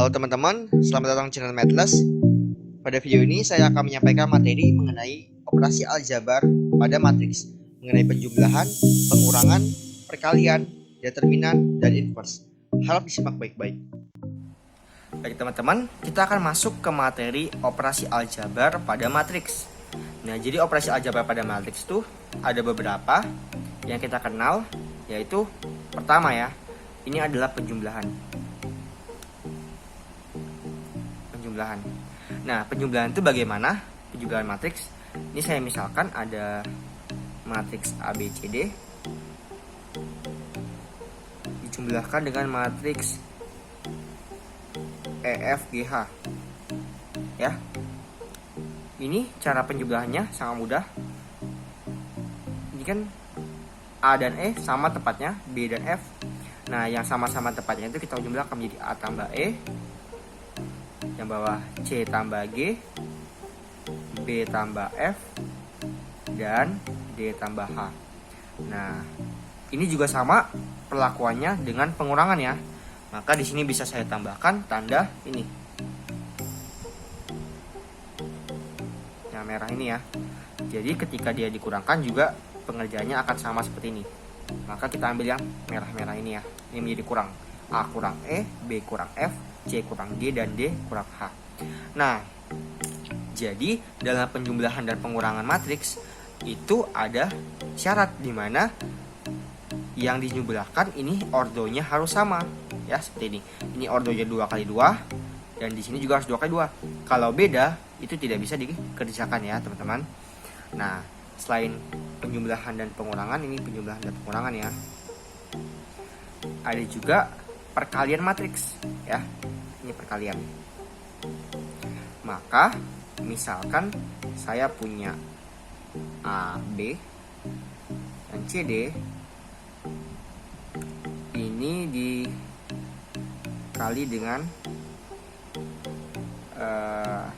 Halo teman-teman, selamat datang di channel Mathless. Pada video ini saya akan menyampaikan materi mengenai operasi aljabar pada matriks, mengenai penjumlahan, pengurangan, perkalian, determinan, dan inverse. Harap disimak baik-baik. Baik teman-teman, kita akan masuk ke materi operasi aljabar pada matriks. Nah, jadi operasi aljabar pada matriks itu ada beberapa yang kita kenal, yaitu pertama ya, ini adalah penjumlahan. Nah, penjumlahan itu bagaimana? Penjumlahan matriks. Ini saya misalkan ada matriks ABCD dijumlahkan dengan matriks EFGH. Ya. Ini cara penjumlahannya sangat mudah. Ini kan A dan E sama tepatnya, B dan F. Nah, yang sama-sama tepatnya itu kita jumlahkan menjadi A tambah E, yang bawah C tambah G, B tambah F, dan D tambah H. Nah, ini juga sama perlakuannya dengan pengurangan ya. Maka di sini bisa saya tambahkan tanda ini, yang merah ini ya. Jadi ketika dia dikurangkan juga pengerjaannya akan sama seperti ini. Maka kita ambil yang merah-merah ini ya. Ini menjadi kurang. A kurang E, B kurang F, C kurang G, dan D kurang H. Nah, jadi dalam penjumlahan dan pengurangan matriks itu ada syarat di mana yang dijumlahkan ini ordonya harus sama ya, seperti ini. Ini ordonya 2x2 dan di sini juga harus 2x2. Kalau beda itu tidak bisa dikerjakan ya, teman-teman. Nah, selain penjumlahan dan pengurangan, ini penjumlahan dan pengurangan ya. Ada juga perkalian matriks ya. Ini perkalian. Maka misalkan saya punya A, B, dan C, D. Ini dikali dengan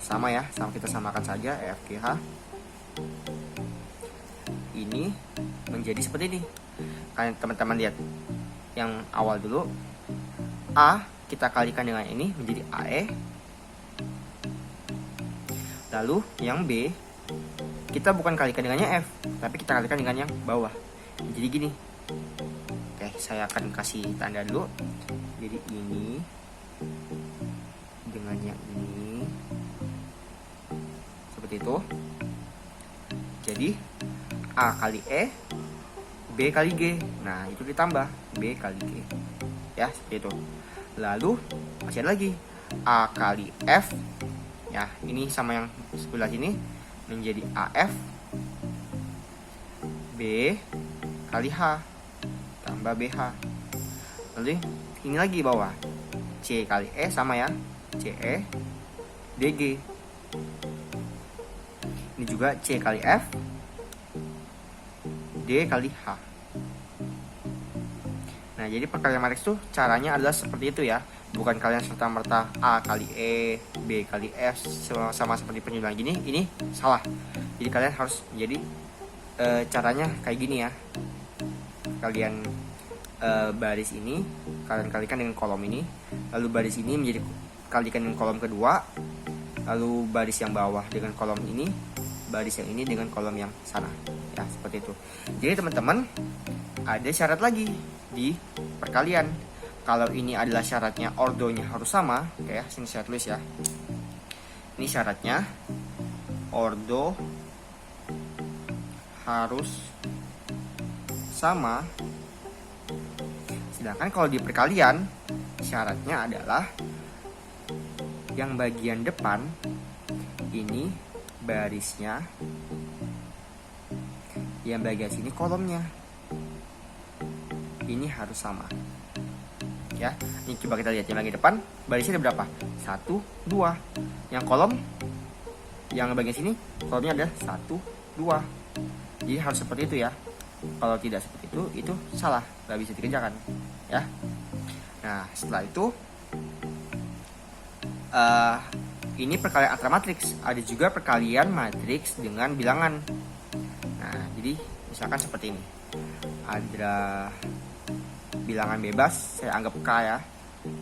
sama ya, sama, kita samakan saja E, F, G, H. Ini menjadi seperti ini. Kalian teman-teman lihat yang awal dulu, A kita kalikan dengan ini menjadi AE. Lalu yang B kita bukan kalikan dengannya F, tapi kita kalikan dengan yang bawah. Jadi gini. Oke, saya akan kasih tanda dulu. Jadi ini dengan yang ini seperti itu. Jadi A kali E, B kali G. Nah, itu ditambah B kali G. Ya, seperti itu. Lalu masih ada lagi A kali F. Ya, ini sama yang sebelah sini menjadi AF, B kali H tambah BH. Lalu ini lagi bawah C kali E sama ya, CE DG. Ini juga C kali F, D kali H. Nah, jadi perkalian matriks tuh caranya adalah seperti itu ya. Bukan kalian serta-merta A kali E, B kali F sama seperti penjumlahan gini. Ini salah. Jadi kalian harus jadi caranya kayak gini ya. Kalian baris ini kalian kalikan dengan kolom ini. Lalu baris ini menjadi kalikan dengan kolom kedua. Lalu baris yang bawah dengan kolom ini. Baris yang ini dengan kolom yang sana. Ya, seperti itu. Jadi teman-teman, ada syarat lagi di perkalian. Kalau ini adalah syaratnya ordonya harus sama, oke ya, sini saya tulis ya. Ini syaratnya ordo harus sama. Sedangkan kalau di perkalian syaratnya adalah yang bagian depan ini barisnya, yang bagian sini kolomnya. Ini harus sama. Ya, ini coba kita lihat yang bagian depan, barisnya ada berapa? 1, 2. Yang kolom, yang bagian sini, kolomnya ada 1, 2. Jadi harus seperti itu ya. Kalau tidak seperti itu salah, nggak bisa dikerjakan. Ya. Nah, setelah itu, ini perkalian antar matriks. Ada juga perkalian matriks dengan bilangan. Nah, jadi misalkan seperti ini. Ada bilangan bebas, saya anggap K ya.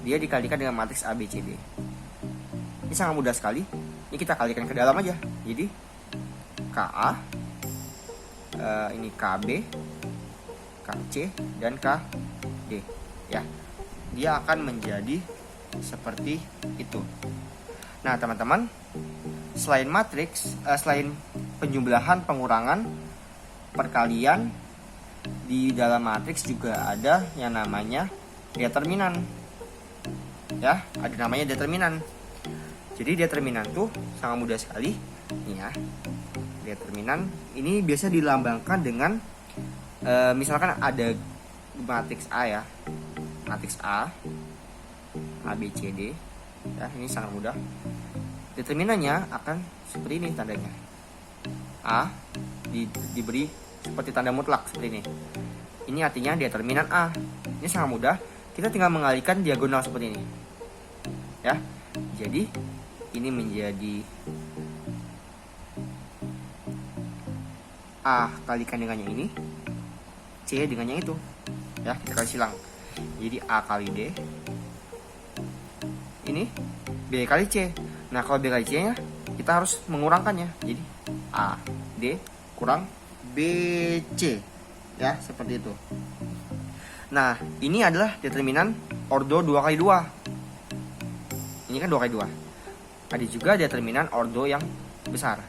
dia dikalikan dengan matriks A, B, C, D. Ini sangat mudah sekali. Ini kita kalikan ke dalam aja. Jadi KA, ini KB, KC, dan KD ya. Dia akan menjadi seperti itu. Nah teman-teman, selain matriks, selain penjumlahan, pengurangan, perkalian, di dalam matriks juga ada yang namanya determinan ya, ada namanya determinan. Jadi determinan tuh sangat mudah sekali nih ya. Determinan ini biasa dilambangkan dengan misalkan ada matriks A ya, matriks A B, C, D ya, ini sangat mudah. Determinannya akan seperti ini tandanya. A diberi seperti tanda mutlak seperti ini. Ini artinya determinan A. Ini sangat mudah. Kita tinggal mengalihkan diagonal seperti ini. Ya. Jadi ini menjadi A kalikan dengan yang ini, C dengan yang itu. Ya, kita kali silang. Jadi A kali D. Ini B kali C. Nah, kalau B kali C-nya kita harus mengurangkannya. Jadi A D kurang BC ya, seperti itu. Nah, ini adalah determinan ordo 2 kali 2. Ini kan 2 kali 2. Ada juga determinan ordo yang besar.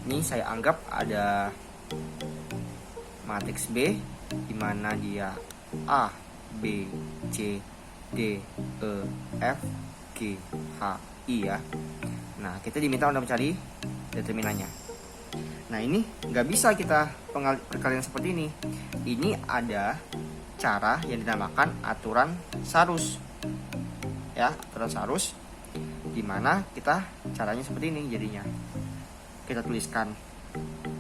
Ini saya anggap ada matriks B di mana dia A, B, C, D, E, F, G, H, I ya. Nah, kita diminta untuk mencari determinannya. Nah, ini nggak bisa kita perkalian seperti ini. Ini ada cara yang dinamakan aturan Sarus. Ya, aturan Sarus. Dimana kita caranya seperti ini jadinya. Kita tuliskan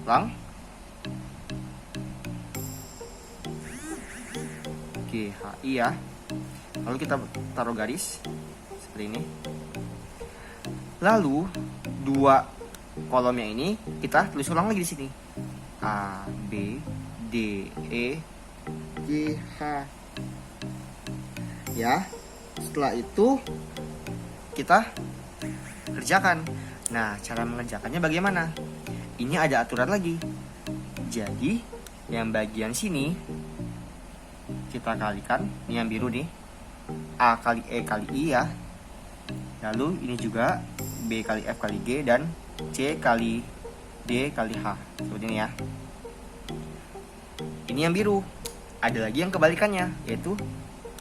ulang. GHI ya. Lalu kita taruh garis seperti ini. Lalu dua kolomnya ini kita tulis ulang lagi di sini. A, B, D, E, G, H. Ya. Setelah itu kita kerjakan. Nah, cara mengerjakannya bagaimana? Ini ada aturan lagi. Jadi, yang bagian sini kita kalikan, ini yang biru nih. A kali E kali I ya. Lalu ini juga B kali F kali G dan C kali D kali H. Seperti ini ya. Ini yang biru. Ada lagi yang kebalikannya, yaitu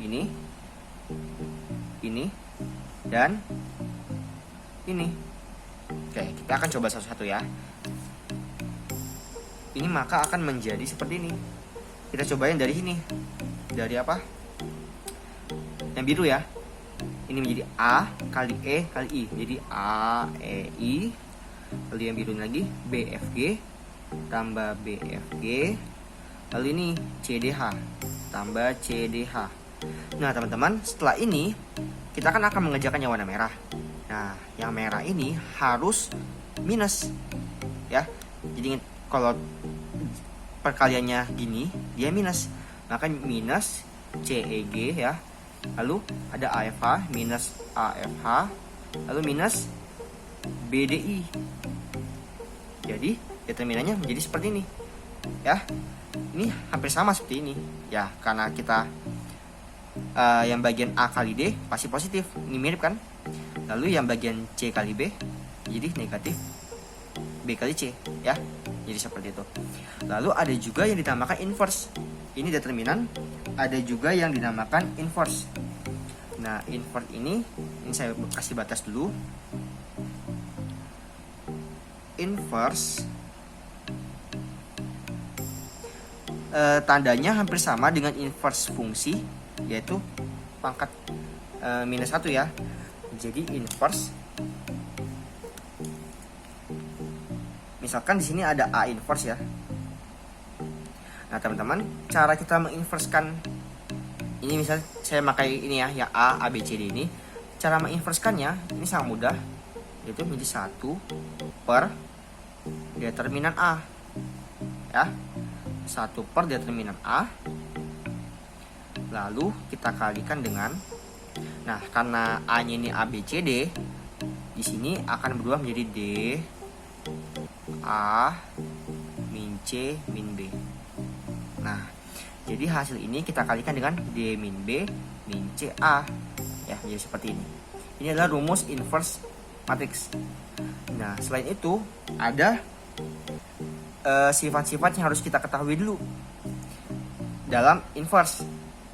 ini, dan ini. Oke, kita akan coba satu-satu ya. Ini maka akan menjadi seperti ini. Kita cobain dari sini. Dari apa? Yang biru ya. Ini menjadi A kali E kali I. Jadi A, E, I. Lalu yang biru lagi B, F, G. Tambah B, F, G. Lalu ini C, D, H. Tambah C, D, H. Nah teman-teman, setelah ini kita kan akan mengerjakan yang warna merah. Nah, yang merah ini harus minus ya. Jadi kalau perkaliannya gini, dia minus. Maka minus CEG ya. Lalu ada AFH minus AFH. Lalu minus BDI. Jadi determinannya menjadi seperti ini. Ya. Ini hampir sama seperti ini. Ya, karena kita yang bagian A kali D pasti positif. Ini mirip kan? Lalu yang bagian C kali B jadi negatif B kali C ya. Jadi seperti itu. Lalu ada juga yang dinamakan inverse. Ini determinan. Ada juga yang dinamakan inverse. Nah, inverse ini saya kasih batas dulu. Inverse tandanya hampir sama dengan inverse fungsi, yaitu pangkat minus 1 ya. Jadi inverse, misalkan di sini ada A inverse ya. Nah teman-teman, cara kita menginverskan ini, misal saya pakai ini ya, yang A, B, C, D ini. Cara menginverskannya ini sangat mudah, yaitu menjadi 1 per determinan A ya. 1 per determinan A. Lalu kita kalikan dengan Nah, karena A-nya ini A, B, C, D, di sini akan berubah menjadi D, A, min C, min B. Nah, jadi hasil ini kita kalikan dengan D min B, min C, A. Ya, menjadi seperti ini. Ini adalah rumus inverse matriks. Nah, selain itu, ada sifat-sifat yang harus kita ketahui dulu dalam inverse.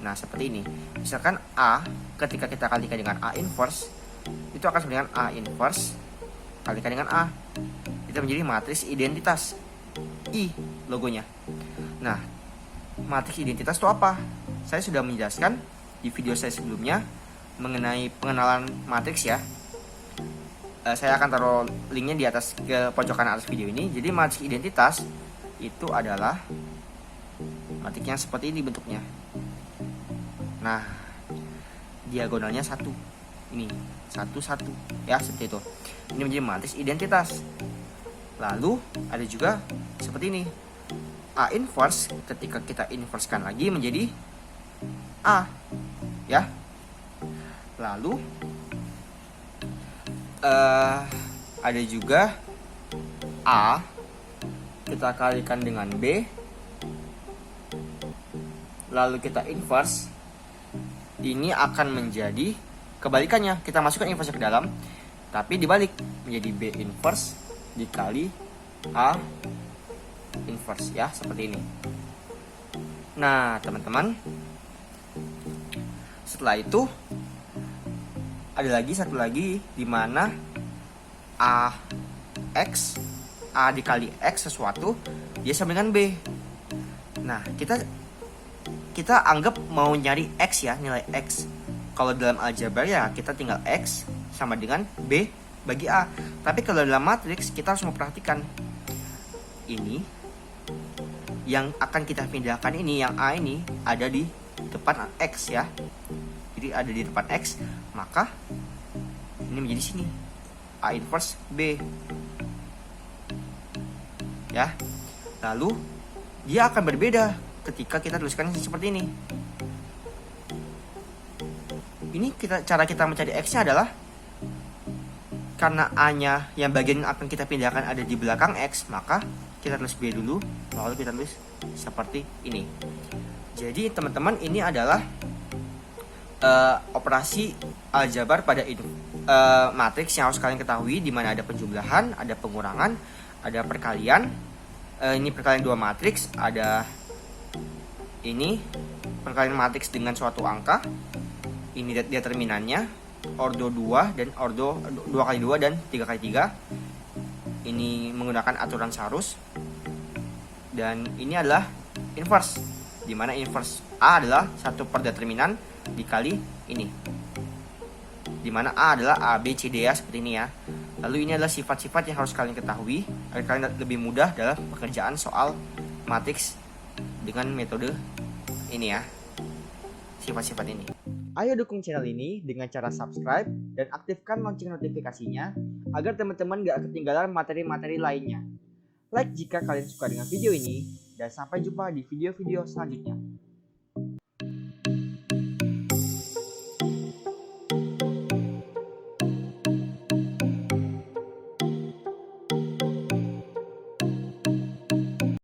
Nah, seperti ini. Misalkan A, ketika kita kalikan dengan A inverse, itu akan sama dengan A inverse kalikan dengan A. Itu menjadi matriks identitas. I logonya. Nah, matriks identitas itu apa? Saya sudah menjelaskan di video saya sebelumnya mengenai pengenalan matriks ya. Saya akan taruh linknya di atas ke pojokan atas video ini. Jadi matriks identitas itu adalah matriks yang seperti ini bentuknya. Nah, diagonalnya 1. Ini 1 1 ya, seperti itu. Ini menjadi matriks identitas. Lalu ada juga seperti ini. A inverse ketika kita inversekan lagi menjadi A ya. Lalu ada juga A kita kalikan dengan B, lalu kita inverse, ini akan menjadi kebalikannya. Kita masukkan inverse ke dalam, tapi dibalik menjadi B inverse dikali A inverse ya, seperti ini. Nah, teman-teman, setelah itu ada satu lagi di mana A dikali X sesuatu dia sama dengan B. Nah, kita anggap mau nyari X ya, nilai X. Kalau dalam aljabar ya kita tinggal X sama dengan B bagi A. Tapi kalau dalam matriks kita harus memperhatikan ini yang akan kita pindahkan ini, yang A ini ada di depan X ya. Jadi ada di depan X, maka ini menjadi sini A inverse B ya. Lalu dia akan berbeda ketika kita tuliskan seperti ini. Ini cara kita mencari X-nya adalah karena A-nya yang bagian yang akan kita pindahkan ada di belakang X, maka kita tulis B dulu, lalu kita tulis seperti ini. Jadi teman-teman, ini adalah operasi aljabar pada matriks yang harus kalian ketahui, di mana ada penjumlahan, ada pengurangan, ada perkalian. Ini perkalian 2 matriks, ada ini perkalian matriks dengan suatu angka. Ini determinannya ordo 2 dan ordo 2x2 dan 3x3. Ini menggunakan aturan Sarus. Dan ini adalah inverse, di mana inverse A adalah 1 per determinan dikali ini, di mana A adalah A, B, C, D ya, seperti ini ya. Lalu ini adalah sifat-sifat yang harus kalian ketahui agar kalian lebih mudah dalam pekerjaan soal matriks dengan metode ini ya, sifat-sifat ini. Ayo dukung channel ini dengan cara subscribe dan aktifkan lonceng notifikasinya agar teman-teman gak ketinggalan materi-materi lainnya. Like jika kalian suka dengan video ini, dan sampai jumpa di video-video selanjutnya.